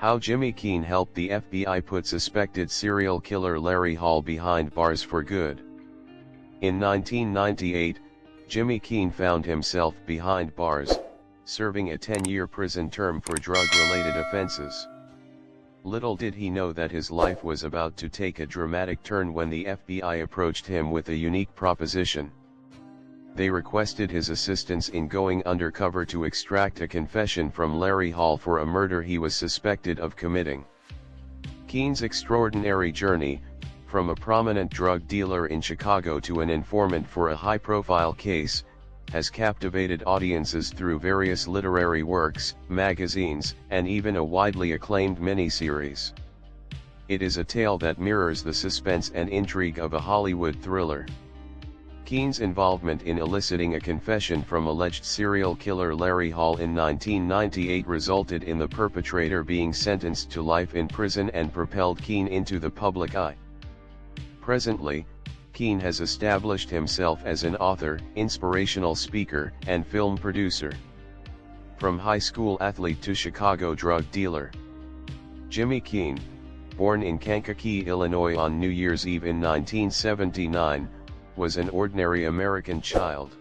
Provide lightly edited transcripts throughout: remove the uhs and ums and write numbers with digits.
How Jimmy Keene helped the FBI put suspected serial killer Larry Hall behind bars for good. In 1998, Jimmy Keene found himself behind bars, serving a 10-year prison term for drug-related offenses. Little did he know that his life was about to take a dramatic turn when the FBI approached him with a unique proposition. They requested his assistance in going undercover to extract a confession from Larry Hall for a murder he was suspected of committing. Keene's extraordinary journey, from a prominent drug dealer in Chicago to an informant for a high-profile case, has captivated audiences through various literary works, magazines, and even a widely acclaimed miniseries. It is a tale that mirrors the suspense and intrigue of a Hollywood thriller. Keene's involvement in eliciting a confession from alleged serial killer Larry Hall in 1998 resulted in the perpetrator being sentenced to life in prison and propelled Keene into the public eye. Presently, Keene has established himself as an author, inspirational speaker, and film producer. From high school athlete to Chicago drug dealer. Jimmy Keene, born in Kankakee, Illinois on New Year's Eve in 1979, was an ordinary American child.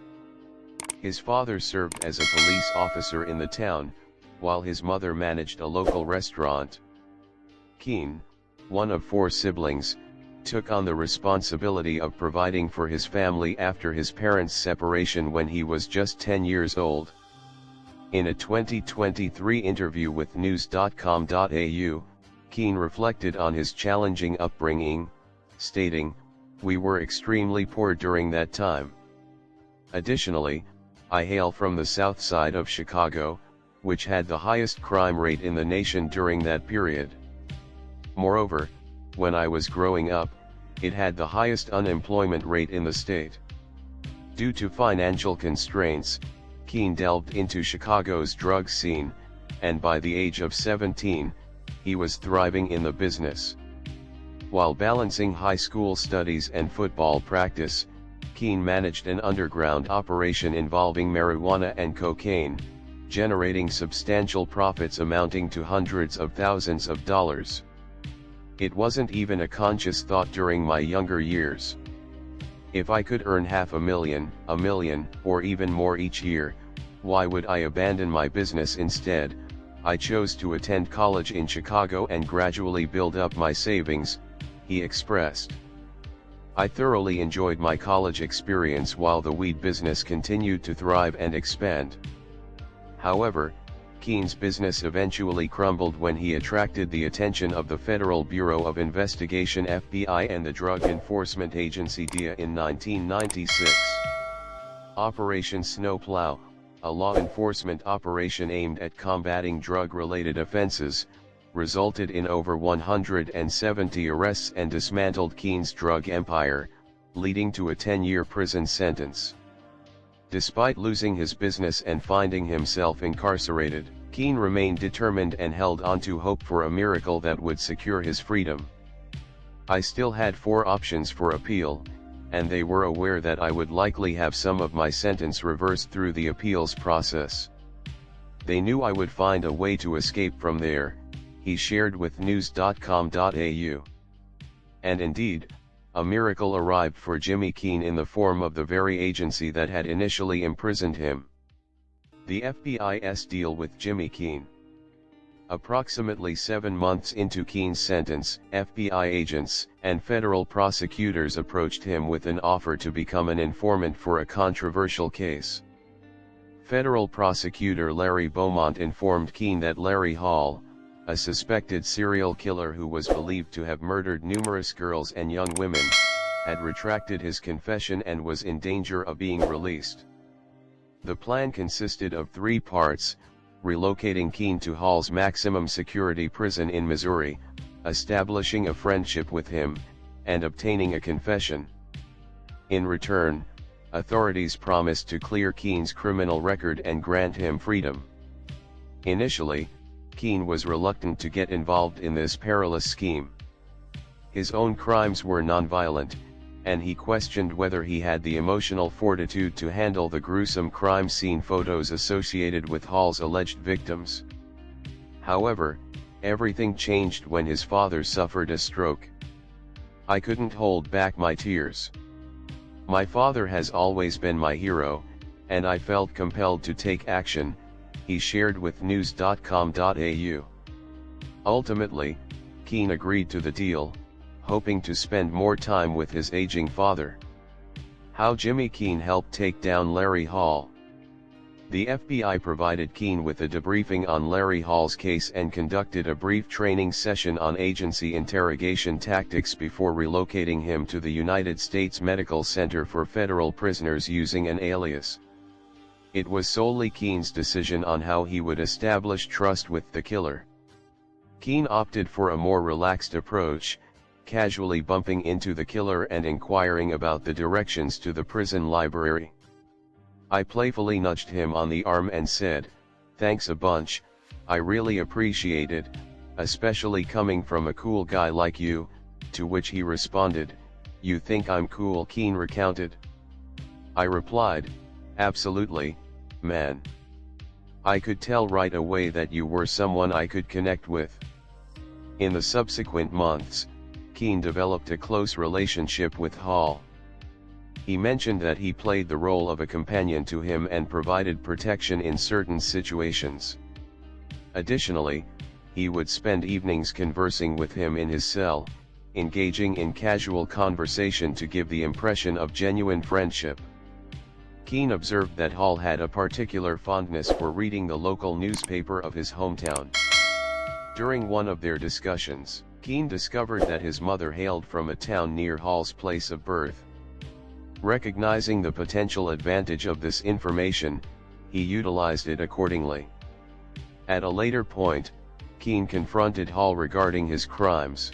His father served as a police officer in the town, while his mother managed a local restaurant. Keene, one of 4 siblings, took on the responsibility of providing for his family after his parents' separation when he was just 10 years old. In a 2023 interview with news.com.au, Keene reflected on his challenging upbringing, stating, "We were extremely poor during that time. Additionally, I hail from the south side of Chicago, which had the highest crime rate in the nation during that period. Moreover, when I was growing up, it had the highest unemployment rate in the state." Due to financial constraints, Keene delved into Chicago's drug scene, and by the age of 17, he was thriving in the business. While balancing high school studies and football practice, Keene managed an underground operation involving marijuana and cocaine, generating substantial profits amounting to hundreds of thousands of dollars. "It wasn't even a conscious thought during my younger years. If I could earn $500,000, $1 million, or even more each year, why would I abandon my business instead? I chose to attend college in Chicago and gradually build up my savings," he expressed. "I thoroughly enjoyed my college experience while the weed business continued to thrive and expand." However, Keene's business eventually crumbled when he attracted the attention of the Federal Bureau of Investigation (FBI) and the Drug Enforcement Agency (DEA) in 1996. Operation Snowplow, a law enforcement operation aimed at combating drug-related offenses, resulted in over 170 arrests and dismantled Keene's drug empire, leading to a 10-year prison sentence. Despite losing his business and finding himself incarcerated, Keene remained determined and held on to hope for a miracle that would secure his freedom. "I still had 4 options for appeal, and they were aware that I would likely have some of my sentence reversed through the appeals process. They knew I would find a way to escape from there," he shared with news.com.au. And indeed, a miracle arrived for Jimmy Keene in the form of the very agency that had initially imprisoned him. The FBI's deal with Jimmy Keene. Approximately 7 months into Keene's sentence, FBI agents and federal prosecutors approached him with an offer to become an informant for a controversial case. Federal prosecutor Larry Beaumont informed Keene that Larry Hall, a suspected serial killer who was believed to have murdered numerous girls and young women, had retracted his confession and was in danger of being released. The plan consisted of 3 parts: relocating Keene to Hall's maximum security prison in Missouri, establishing a friendship with him, and obtaining a confession. In return, authorities promised to clear Keene's criminal record and grant him freedom. Initially, Keene was reluctant to get involved in this perilous scheme. His own crimes were nonviolent, and he questioned whether he had the emotional fortitude to handle the gruesome crime scene photos associated with Hall's alleged victims. However, Everything changed when his father suffered a stroke. I couldn't hold back my tears. My father has always been my hero, and I felt compelled to take action, he shared with news.com.au. Ultimately, Keene agreed to the deal, hoping to spend more time with his aging father. How Jimmy Keene helped take down Larry Hall. The FBI provided Keene with a debriefing on Larry Hall's case and conducted a brief training session on agency interrogation tactics before relocating him to the United States Medical Center for Federal Prisoners using an alias. It was solely Keene's decision on how he would establish trust with the killer. Keene opted for a more relaxed approach, casually bumping into the killer and inquiring about the directions to the prison library. I playfully nudged him on the arm and said, "Thanks a bunch, I really appreciate it, especially coming from a cool guy like you," to which he responded, "You think I'm cool?" Keene recounted. I replied, "Absolutely, man. I could tell right away that you were someone I could connect with." In the subsequent months, Keene developed a close relationship with Hall. He mentioned that he played the role of a companion to him and provided protection in certain situations. Additionally, he would spend evenings conversing with him in his cell, engaging in casual conversation to give the impression of genuine friendship. Keene observed that Hall had a particular fondness for reading the local newspaper of his hometown. During one of their discussions, Keene discovered that his mother hailed from a town near Hall's place of birth. Recognizing the potential advantage of this information, he utilized it accordingly. At a later point, Keene confronted Hall regarding his crimes.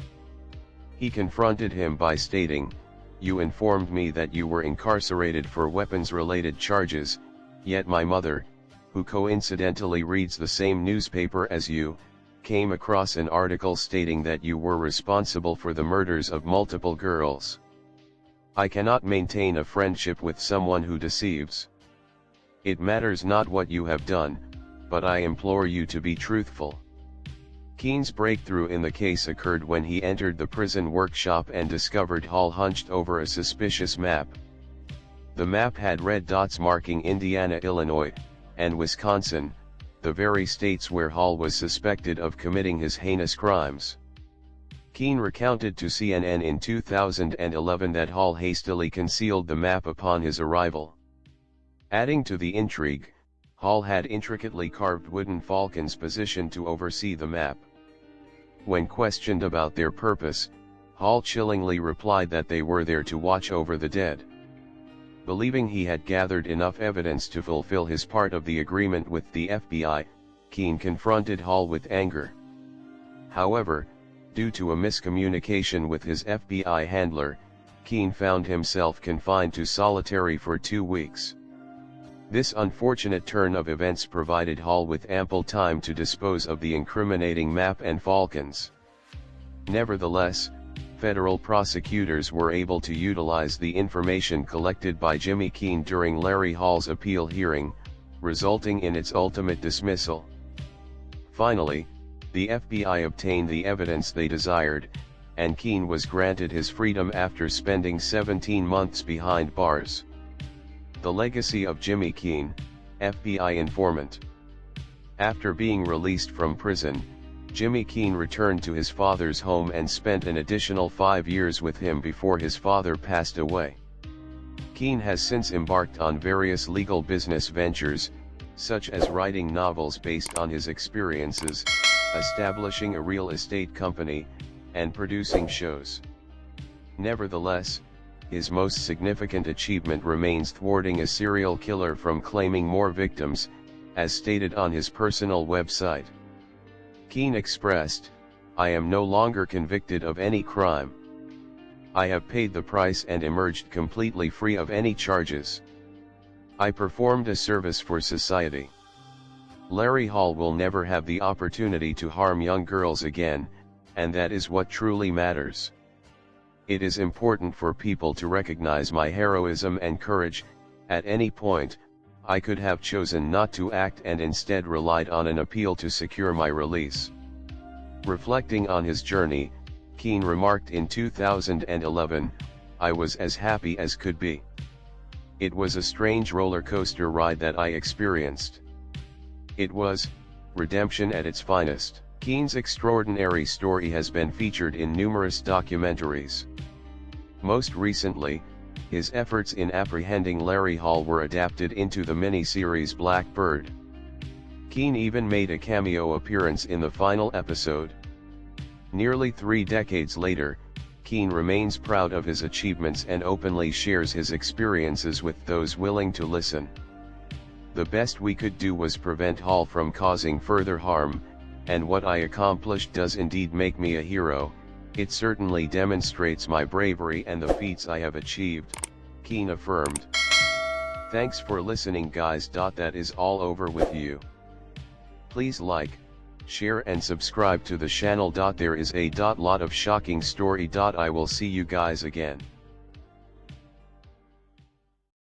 He confronted him by stating, "You informed me that you were incarcerated for weapons-related charges, yet my mother, who coincidentally reads the same newspaper as you, came across an article stating that you were responsible for the murders of multiple girls. I cannot maintain a friendship with someone who deceives. It matters not what you have done, but I implore you to be truthful." Keene's breakthrough in the case occurred when he entered the prison workshop and discovered Hall hunched over a suspicious map. The map had red dots marking Indiana, Illinois, and Wisconsin, the very states where Hall was suspected of committing his heinous crimes. Keene recounted to CNN in 2011 that Hall hastily concealed the map upon his arrival. Adding to the intrigue, Hall had intricately carved wooden falcons positioned to oversee the map. When questioned about their purpose, Hall chillingly replied that they were there to watch over the dead. Believing he had gathered enough evidence to fulfill his part of the agreement with the FBI, Keene confronted Hall with anger. However, due to a miscommunication with his FBI handler, Keene found himself confined to solitary for 2 weeks. This unfortunate turn of events provided Hall with ample time to dispose of the incriminating map and falcons. Nevertheless, federal prosecutors were able to utilize the information collected by Jimmy Keene during Larry Hall's appeal hearing, resulting in its ultimate dismissal. Finally, the FBI obtained the evidence they desired, and Keene was granted his freedom after spending 17 months behind bars. The legacy of Jimmy Keene, FBI informant. After being released from prison, Jimmy Keene returned to his father's home and spent an additional 5 years with him before his father passed away. Keene has since embarked on various legal business ventures, such as writing novels based on his experiences, establishing a real estate company, and producing shows. Nevertheless, his most significant achievement remains thwarting a serial killer from claiming more victims, as stated on his personal website. Keene expressed, "I am no longer convicted of any crime. I have paid the price and emerged completely free of any charges. I performed a service for society. Larry Hall will never have the opportunity to harm young girls again, and that is what truly matters. It is important for people to recognize my heroism and courage. At any point, I could have chosen not to act and instead relied on an appeal to secure my release. Reflecting on his journey, Keene remarked in 2011, "I was as happy as could be. It was a strange roller coaster ride that I experienced. It was redemption at its finest." Keene's extraordinary story has been featured in numerous documentaries. Most recently, his efforts in apprehending Larry Hall were adapted into the mini-series Blackbird. Keene even made a cameo appearance in the final episode. Nearly 3 decades later, Keene remains proud of his achievements and openly shares his experiences with those willing to listen. "The best we could do was prevent Hall from causing further harm, and what I accomplished does indeed make me a hero. It certainly demonstrates my bravery and the feats I have achieved," Keene affirmed. Thanks for listening, guys. That is all over with you. Please like, share and subscribe to the channel. There is a lot of shocking story. I will see you guys again.